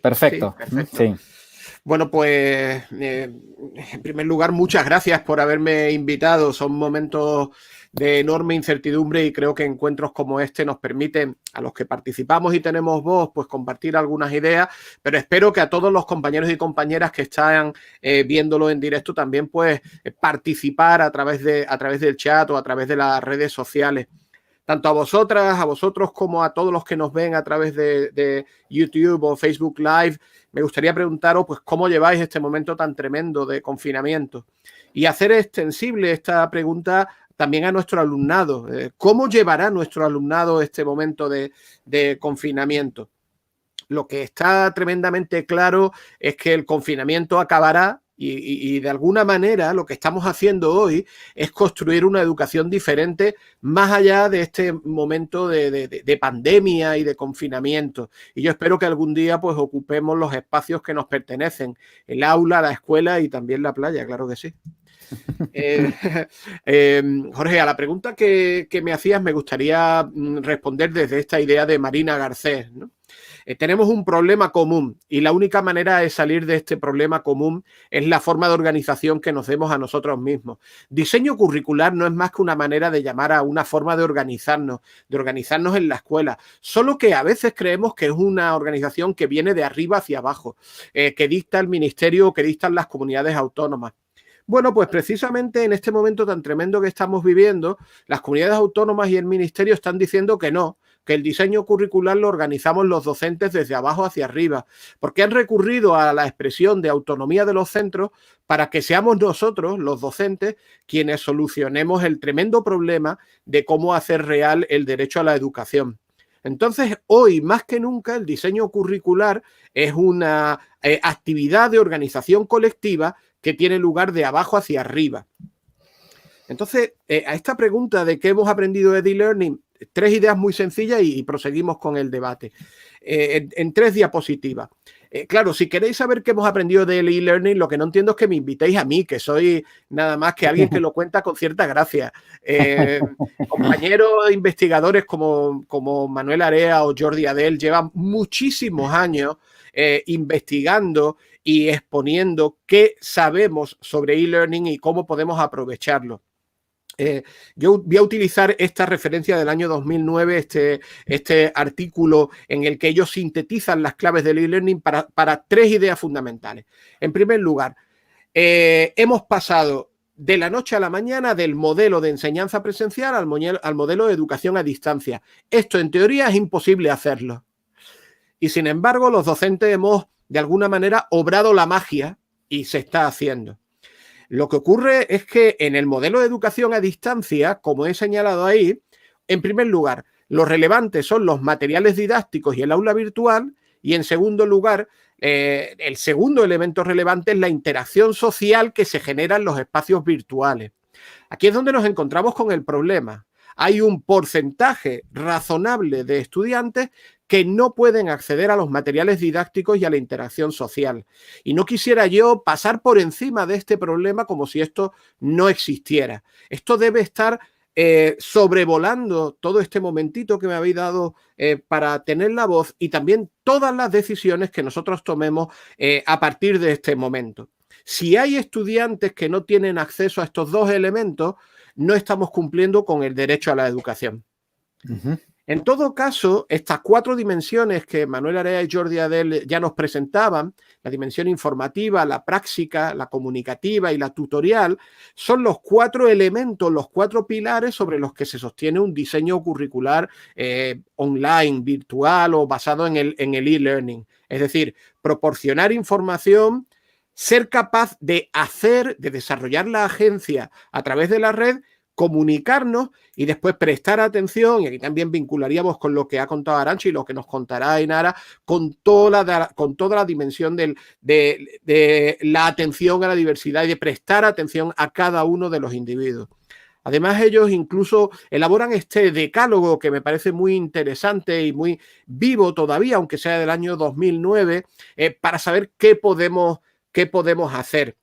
Perfecto. Sí, perfecto. Sí. Bueno, pues en primer lugar, muchas gracias por haberme invitado. Son momentos de enorme incertidumbre y creo que encuentros como este nos permiten, a los que participamos y tenemos voz, pues compartir algunas ideas, pero espero que a todos los compañeros y compañeras que están viéndolo en directo también pues participar a través del chat o a través de las redes sociales. Tanto a vosotras, a vosotros, como a todos los que nos ven a través de YouTube o Facebook Live, me gustaría preguntaros pues cómo lleváis este momento tan tremendo de confinamiento y hacer extensible esta pregunta también a nuestro alumnado. ¿Cómo llevará nuestro alumnado este momento de confinamiento? Lo que está tremendamente claro es que el confinamiento acabará y de alguna manera lo que estamos haciendo hoy es construir una educación diferente más allá de este momento de pandemia y de confinamiento. Y yo espero que algún día pues ocupemos los espacios que nos pertenecen, el aula, la escuela y también la playa, claro que sí. Jorge, a la pregunta que me hacías me gustaría responder desde esta idea de Marina Garcés, ¿no? Tenemos un problema común y la única manera de salir de este problema común es la forma de organización que nos demos a nosotros mismos. Diseño curricular no es más que una manera de llamar a una forma de organizarnos en la escuela, solo que a veces creemos que es una organización que viene de arriba hacia abajo, que dicta el ministerio o que dictan las comunidades autónomas. Bueno, pues precisamente en este momento tan tremendo que estamos viviendo, las comunidades autónomas y el ministerio están diciendo que no, que el diseño curricular lo organizamos los docentes desde abajo hacia arriba, porque han recurrido a la expresión de autonomía de los centros para que seamos nosotros, los docentes, quienes solucionemos el tremendo problema de cómo hacer real el derecho a la educación. Entonces, hoy más que nunca, el diseño curricular es una actividad de organización colectiva que tiene lugar de abajo hacia arriba. Entonces, a esta pregunta de qué hemos aprendido de e-learning, tres ideas muy sencillas y proseguimos con el debate. En tres diapositivas. Claro, si queréis saber qué hemos aprendido del e-learning, lo que no entiendo es que me invitéis a mí, que soy nada más que alguien que lo cuenta con cierta gracia. Compañeros investigadores como Manuel Area o Jordi Adel llevan muchísimos años investigando y exponiendo qué sabemos sobre e-learning y cómo podemos aprovecharlo. Yo voy a utilizar esta referencia del año 2009, este artículo en el que ellos sintetizan las claves del e-learning para tres ideas fundamentales. En primer lugar, hemos pasado de la noche a la mañana del modelo de enseñanza presencial al modelo de educación a distancia. Esto en teoría es imposible hacerlo. Y sin embargo, los docentes hemos de alguna manera obrado la magia y se está haciendo. Lo que ocurre es que en el modelo de educación a distancia, como he señalado ahí, en primer lugar, lo relevante son los materiales didácticos y el aula virtual, y en segundo lugar, el segundo elemento relevante es la interacción social que se genera en los espacios virtuales. Aquí es donde nos encontramos con el problema. Hay un porcentaje razonable de estudiantes que no pueden acceder a los materiales didácticos y a la interacción social. Y no quisiera yo pasar por encima de este problema como si esto no existiera. Esto debe estar sobrevolando todo este momentito que me habéis dado para tener la voz y también todas las decisiones que nosotros tomemos a partir de este momento. Si hay estudiantes que no tienen acceso a estos dos elementos, no estamos cumpliendo con el derecho a la educación. En todo caso, estas cuatro dimensiones que Manuel Area y Jordi Adel ya nos presentaban, la dimensión informativa, la práctica, la comunicativa y la tutorial, son los cuatro elementos, los cuatro pilares sobre los que se sostiene un diseño curricular online, virtual o basado en el e-learning. Es decir, proporcionar información, ser capaz de desarrollar la agencia a través de la red, comunicarnos y después prestar atención, y aquí también vincularíamos con lo que ha contado Arantxa y lo que nos contará Ainara, con toda la dimensión de la atención a la diversidad y de prestar atención a cada uno de los individuos. Además, ellos incluso elaboran este decálogo que me parece muy interesante y muy vivo todavía, aunque sea del año 2009, para saber qué podemos hacer.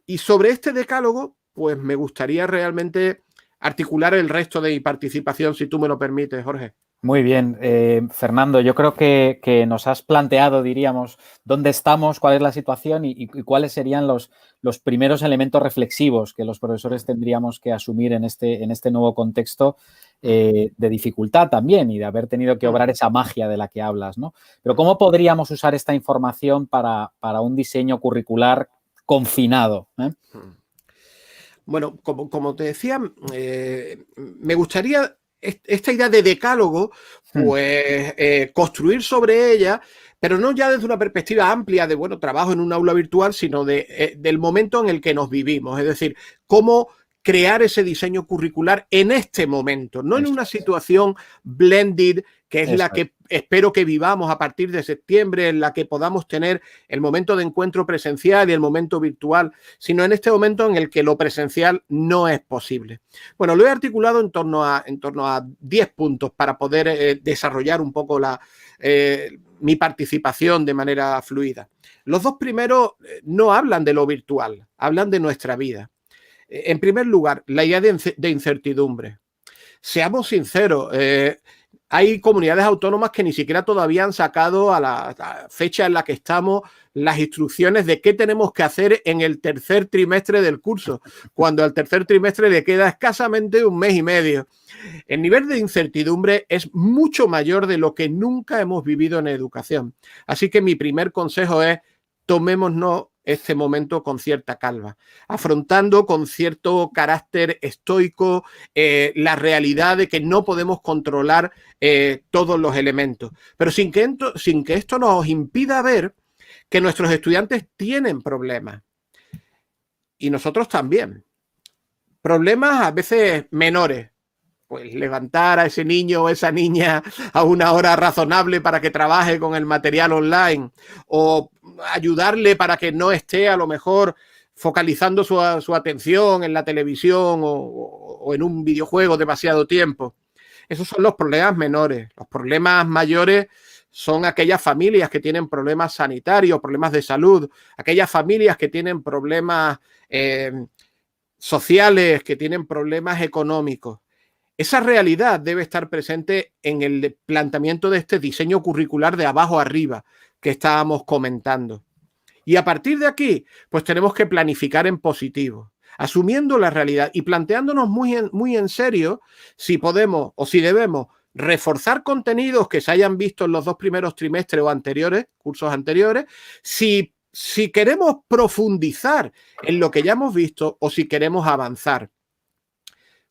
Y sobre este decálogo, pues me gustaría realmente articular el resto de mi participación, si tú me lo permites, Jorge. Muy bien, Fernando, yo creo que nos has planteado, diríamos, dónde estamos, cuál es la situación y cuáles serían los primeros elementos reflexivos que los profesores tendríamos que asumir en este nuevo contexto de dificultad también y de haber tenido que obrar esa magia de la que hablas, ¿no? Pero ¿cómo podríamos usar esta información para un diseño curricular confinado? Bueno, como te decía, me gustaría esta idea de decálogo, pues construir sobre ella, pero no ya desde una perspectiva amplia de, bueno, trabajo en un aula virtual, sino del momento en el que nos vivimos. Es decir, cómo crear ese diseño curricular en este momento, no en una situación blended, que es la que espero que vivamos a partir de septiembre, en la que podamos tener el momento de encuentro presencial y el momento virtual, sino en este momento en el que lo presencial no es posible. Bueno, lo he articulado en torno a 10 puntos para poder desarrollar un poco mi participación de manera fluida. Los dos primeros no hablan de lo virtual, hablan de nuestra vida. En primer lugar, la idea de incertidumbre. Seamos sinceros, hay comunidades autónomas que ni siquiera todavía han sacado a la fecha en la que estamos las instrucciones de qué tenemos que hacer en el tercer trimestre del curso, cuando al tercer trimestre le queda escasamente un mes y medio. El nivel de incertidumbre es mucho mayor de lo que nunca hemos vivido en educación. Así que mi primer consejo es: tomémonos este momento con cierta calma, afrontando con cierto carácter estoico la realidad de que no podemos controlar todos los elementos, pero sin que esto nos impida ver que nuestros estudiantes tienen problemas y nosotros también. Problemas a veces menores, pues levantar a ese niño o esa niña a una hora razonable para que trabaje con el material online, o ayudarle para que no esté a lo mejor focalizando su atención en la televisión o en un videojuego demasiado tiempo. Esos son los problemas menores. Los problemas mayores son aquellas familias que tienen problemas sanitarios, problemas de salud, aquellas familias que tienen problemas sociales, que tienen problemas económicos. Esa realidad debe estar presente en el planteamiento de este diseño curricular de abajo arriba que estábamos comentando. Y a partir de aquí, pues tenemos que planificar en positivo, asumiendo la realidad y planteándonos muy en serio si podemos o si debemos reforzar contenidos que se hayan visto en los 2 primeros trimestres o anteriores, cursos anteriores, si queremos profundizar en lo que ya hemos visto o si queremos avanzar.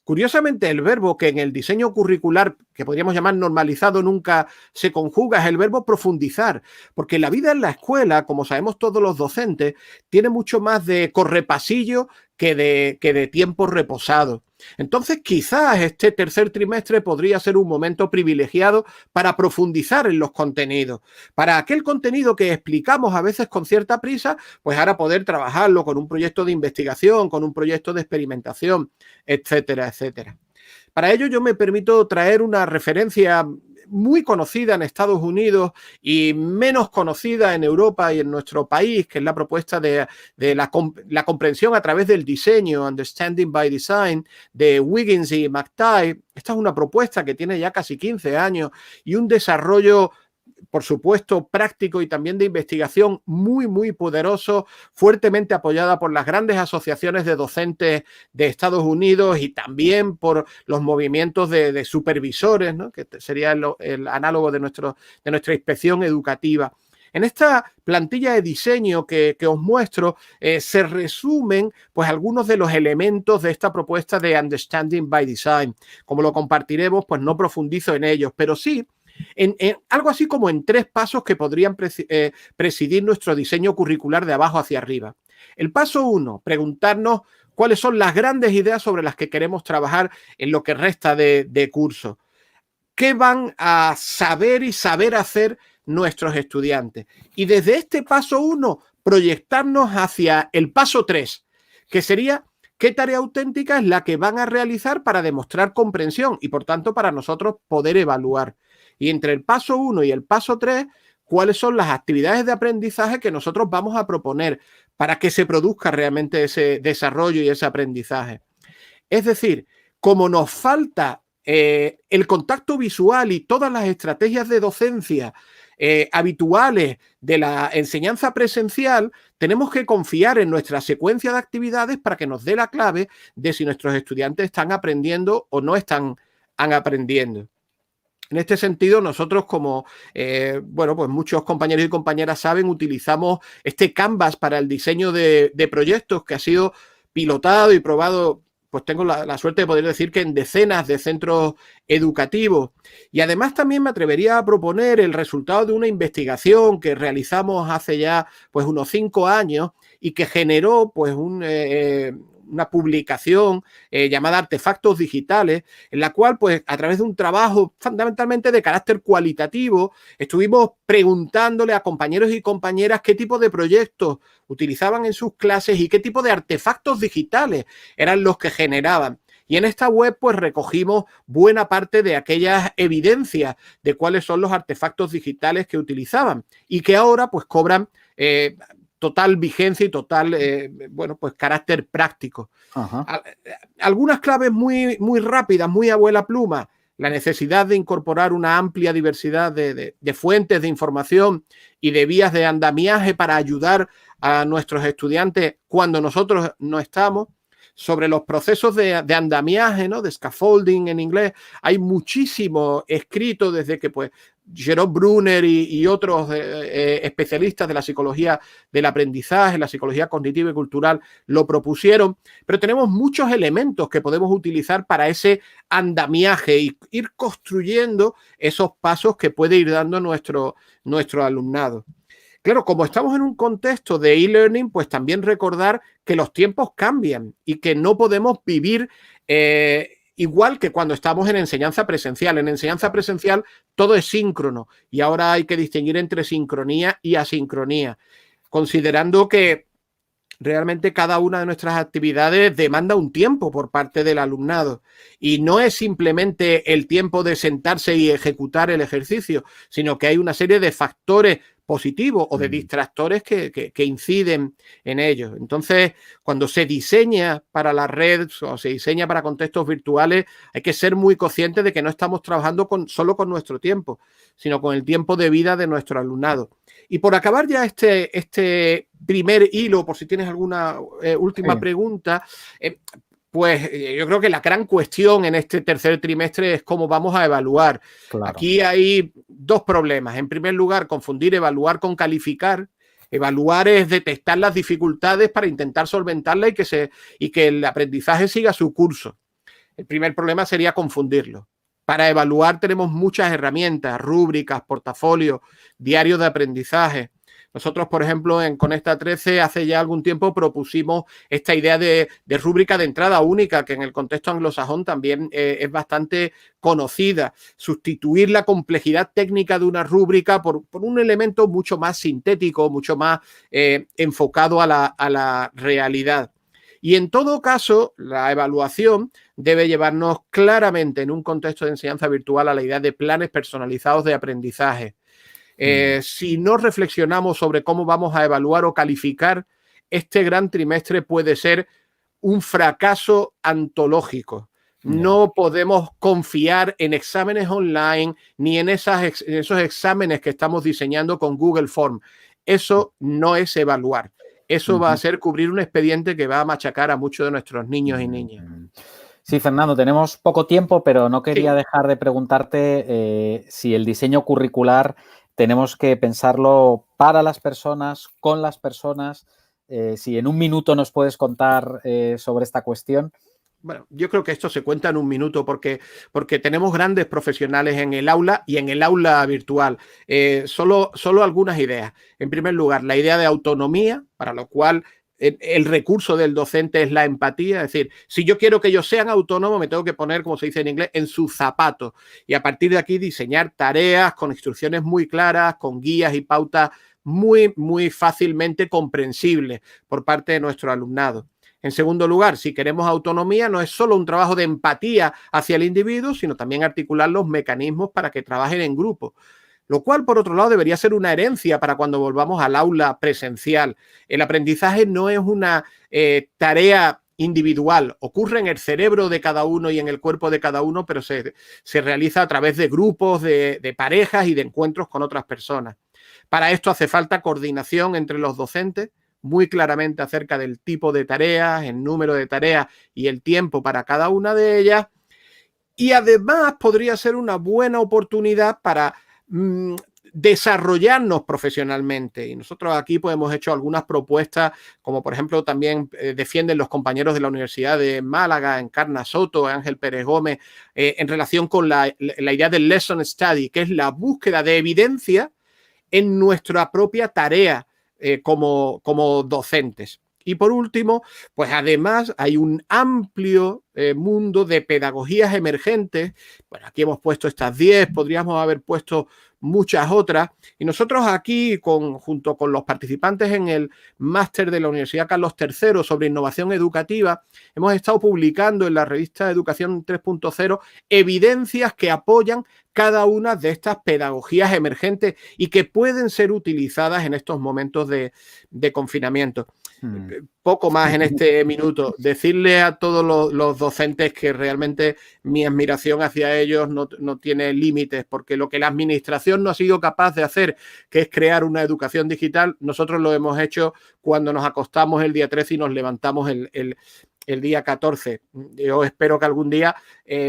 Curiosamente, el verbo que en el diseño curricular, que podríamos llamar normalizado, nunca se conjuga, es el verbo profundizar, porque la vida en la escuela, como sabemos todos los docentes, tiene mucho más de correpasillo que de tiempo reposado. Entonces, quizás este tercer trimestre podría ser un momento privilegiado para profundizar en los contenidos, para aquel contenido que explicamos a veces con cierta prisa, pues ahora poder trabajarlo con un proyecto de investigación, con un proyecto de experimentación, etcétera, etcétera. Para ello yo me permito traer una referencia muy conocida en Estados Unidos y menos conocida en Europa y en nuestro país, que es la propuesta de la comprensión a través del diseño, Understanding by Design, de Wiggins y McTighe. Esta es una propuesta que tiene ya casi 15 años y un desarrollo, por supuesto, práctico y también de investigación muy poderoso, fuertemente apoyada por las grandes asociaciones de docentes de Estados Unidos y también por los movimientos de supervisores, ¿no? Que sería el análogo de nuestra inspección educativa. En esta plantilla de diseño que os muestro se resumen pues algunos de los elementos de esta propuesta de Understanding by Design. Como lo compartiremos, pues no profundizo en ellos, pero sí en algo así como en 3 pasos que podrían presidir nuestro diseño curricular de abajo hacia arriba. El paso 1, preguntarnos cuáles son las grandes ideas sobre las que queremos trabajar en lo que resta de curso. ¿Qué van a saber y saber hacer nuestros estudiantes? Y desde este paso 1, proyectarnos hacia el paso 3, que sería qué tarea auténtica es la que van a realizar para demostrar comprensión y, por tanto, para nosotros poder evaluar. Y entre el paso 1 y el paso 3, cuáles son las actividades de aprendizaje que nosotros vamos a proponer para que se produzca realmente ese desarrollo y ese aprendizaje. Es decir, como nos falta el contacto visual y todas las estrategias de docencia habituales de la enseñanza presencial, tenemos que confiar en nuestra secuencia de actividades para que nos dé la clave de si nuestros estudiantes están aprendiendo o no están aprendiendo. En este sentido, nosotros como, bueno, pues muchos compañeros y compañeras saben, utilizamos este Canvas para el diseño de proyectos que ha sido pilotado y probado, pues tengo la suerte de poder decir que en decenas de centros educativos. Y además también me atrevería a proponer el resultado de una investigación que realizamos hace ya pues unos 5 años y que generó pues una publicación llamada Artefactos Digitales, en la cual, pues, a través de un trabajo fundamentalmente de carácter cualitativo, estuvimos preguntándole a compañeros y compañeras qué tipo de proyectos utilizaban en sus clases y qué tipo de artefactos digitales eran los que generaban. Y en esta web, pues, recogimos buena parte de aquellas evidencias de cuáles son los artefactos digitales que utilizaban y que ahora, pues, cobran total vigencia y total, bueno, pues carácter práctico. Algunas claves muy rápidas, muy abuela pluma. La necesidad de incorporar una amplia diversidad de fuentes de información y de vías de andamiaje para ayudar a nuestros estudiantes cuando nosotros no estamos. Sobre los procesos de andamiaje, ¿no? De scaffolding en inglés, hay muchísimo escrito desde que, pues, Jerome Brunner y otros especialistas de la psicología del aprendizaje, la psicología cognitiva y cultural lo propusieron, pero tenemos muchos elementos que podemos utilizar para ese andamiaje y ir construyendo esos pasos que puede ir dando nuestro alumnado. Claro, como estamos en un contexto de e-learning, pues también recordar que los tiempos cambian y que no podemos vivir igual que cuando estamos en enseñanza presencial. En enseñanza presencial todo es síncrono y ahora hay que distinguir entre sincronía y asincronía, considerando que realmente cada una de nuestras actividades demanda un tiempo por parte del alumnado y no es simplemente el tiempo de sentarse y ejecutar el ejercicio, sino que hay una serie de factores positivos o de distractores que inciden en ello. Entonces, cuando se diseña para la red o se diseña para contextos virtuales, hay que ser muy conscientes de que no estamos trabajando solo con nuestro tiempo, sino con el tiempo de vida de nuestro alumnado. Y por acabar ya este primer hilo, por si tienes alguna última pregunta, pues yo creo que la gran cuestión en este tercer trimestre es cómo vamos a evaluar. Claro. Aquí hay dos problemas. En primer lugar, confundir evaluar con calificar. Evaluar es detectar las dificultades para intentar solventarlas y que el aprendizaje siga su curso. El primer problema sería confundirlo. Para evaluar tenemos muchas herramientas, rúbricas, portafolios, diarios de aprendizaje. Nosotros, por ejemplo, en Conecta 13 hace ya algún tiempo propusimos esta idea de rúbrica de entrada única, que en el contexto anglosajón también es bastante conocida. Sustituir la complejidad técnica de una rúbrica por un elemento mucho más sintético, mucho más enfocado a la realidad. Y en todo caso, la evaluación debe llevarnos claramente en un contexto de enseñanza virtual a la idea de planes personalizados de aprendizaje. Si no reflexionamos sobre cómo vamos a evaluar o calificar, este gran trimestre puede ser un fracaso antológico. No podemos confiar en exámenes online ni en esos exámenes que estamos diseñando con Google Form. Eso no es evaluar. Eso va a ser cubrir un expediente que va a machacar a muchos de nuestros niños y niñas. Sí, Fernando, tenemos poco tiempo, pero no quería dejar de preguntarte si el diseño curricular tenemos que pensarlo para las personas, con las personas. Si en un minuto nos puedes contar sobre esta cuestión. Bueno, yo creo que esto se cuenta en un minuto porque tenemos grandes profesionales en el aula y en el aula virtual. Solo algunas ideas. En primer lugar, la idea de autonomía, para lo cual el recurso del docente es la empatía. Es decir, si yo quiero que ellos sean autónomos, me tengo que poner, como se dice en inglés, en sus zapatos. Y a partir de aquí diseñar tareas con instrucciones muy claras, con guías y pautas muy, muy fácilmente comprensibles por parte de nuestro alumnado. En segundo lugar, si queremos autonomía, no es solo un trabajo de empatía hacia el individuo, sino también articular los mecanismos para que trabajen en grupo. Lo cual, por otro lado, debería ser una herencia para cuando volvamos al aula presencial. El aprendizaje no es una tarea individual, ocurre en el cerebro de cada uno y en el cuerpo de cada uno, pero se realiza a través de grupos, de parejas y de encuentros con otras personas. Para esto hace falta coordinación entre los docentes, muy claramente acerca del tipo de tareas, el número de tareas y el tiempo para cada una de ellas. Y además podría ser una buena oportunidad para desarrollarnos profesionalmente. Y nosotros aquí pues hemos hecho algunas propuestas, como por ejemplo también defienden los compañeros de la Universidad de Málaga, Encarna Soto, Ángel Pérez Gómez, en relación con la idea del lesson study, que es la búsqueda de evidencia en nuestra propia tarea como docentes. Y por último, pues además hay un amplio mundo de pedagogías emergentes. Bueno, aquí hemos puesto estas 10, podríamos haber puesto muchas otras. Y nosotros aquí, junto con los participantes en el máster de la Universidad Carlos III sobre innovación educativa, hemos estado publicando en la revista Educación 3.0 evidencias que apoyan cada una de estas pedagogías emergentes y que pueden ser utilizadas en estos momentos de confinamiento. Poco más en este minuto. Decirle a todos los docentes que realmente mi admiración hacia ellos no tiene límites, porque lo que la administración no ha sido capaz de hacer, que es crear una educación digital, nosotros lo hemos hecho cuando nos acostamos el día 13 y nos levantamos el día 14. Yo espero que algún día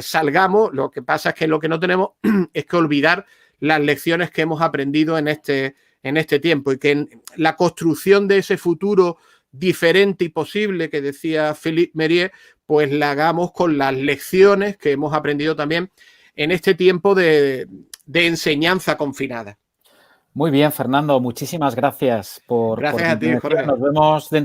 salgamos. Lo que pasa es que lo que no tenemos es que olvidar las lecciones que hemos aprendido en este tiempo, y que la construcción de ese futuro diferente y posible que decía Philippe Mérieux, pues la hagamos con las lecciones que hemos aprendido también en este tiempo de enseñanza confinada. Muy bien, Fernando, muchísimas gracias por Gracias a ti, Jorge. Nos vemos dentro